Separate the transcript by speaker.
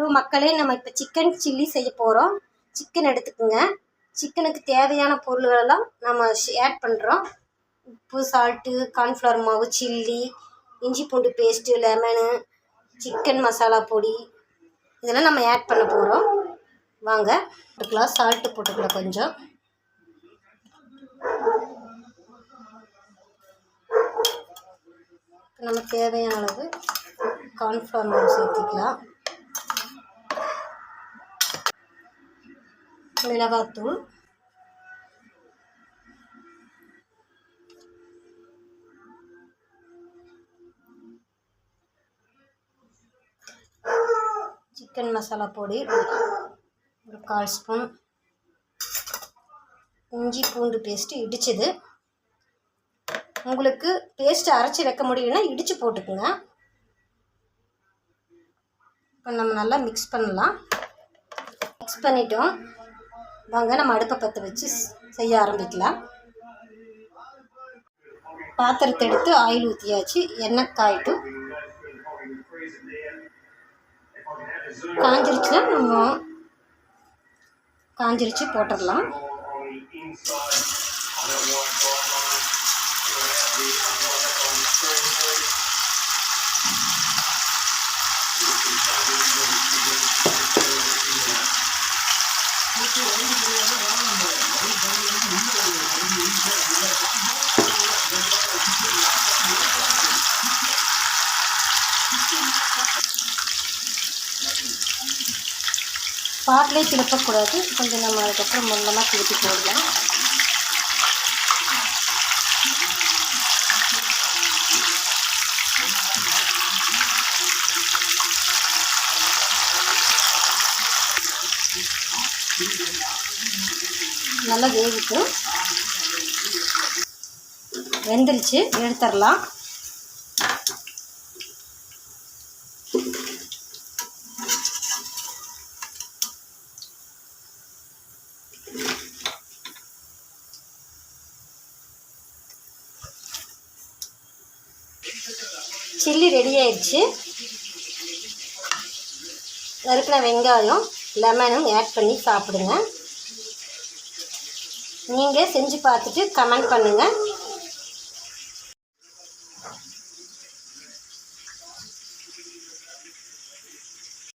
Speaker 1: Hello மக்களே, நம்ம இப்போ சிக்கன் சில்லி செய்ய போகிறோம். சிக்கன் எடுத்துக்கோங்க. சிக்கனுக்கு தேவையான பொருள்களெல்லாம் நம்ம ஆட் பண்ணுறோம். உப்பு, சால்ட்டு, கார்ன்ஃப்ளவர் மாவு, சில்லி, இஞ்சி பூண்டு பேஸ்ட்டு, லெமனு, சிக்கன் மசாலா பொடி இதெல்லாம் நம்ம ஆட் பண்ண போகிறோம். வாங்க போட்டுக்கலாம். சால்ட்டு போட்டுக்கலாம் கொஞ்சம். நம்ம தேவையான அளவு கார்ன்ஃப்ளவர் மாவு சேர்த்துக்கலாம். மிளகாத்தூள், சிக்கன் மசாலா பொடி ஒரு 1/4 ஸ்பூன், இஞ்சி பூண்டு பேஸ்ட்டு இடிச்சது. உங்களுக்கு பேஸ்ட்டு அரைச்சி வைக்க முடியும்னா இடித்து போட்டுக்குங்க. இப்போ நம்ம நல்லா மிக்ஸ் பண்ணலாம். மிக்ஸ் பண்ணிட்டோம். வாங்க நம்ம அடுப்பை பற்ற வச்சு செய்ய ஆரம்பிக்கலாம். பாத்திரத்தை எடுத்து ஆயில் ஊற்றியாச்சு. எண்ணெய் காயிட்டும். காஞ்சிருச்சுன்னா நம்ம காஞ்சிருச்சு போட்டுடலாம். பாட்டிலே திருப்பக்கூடாது. கொஞ்சம் நம்ம அதுக்கப்புறம் மொத்தமாக திருப்பி போடலாம். நல்லா வேவிக்கும். வெந்துருச்சு, எடுத்துடலாம். சில்லி ரெடி ஆயிடுச்சு. நறுக்கின வெங்காயம், லெமனும் ஆட் பண்ணி சாப்பிடுங்க. நீங்கள் செஞ்சு பார்த்துட்டு கமெண்ட் பண்ணுங்கள்.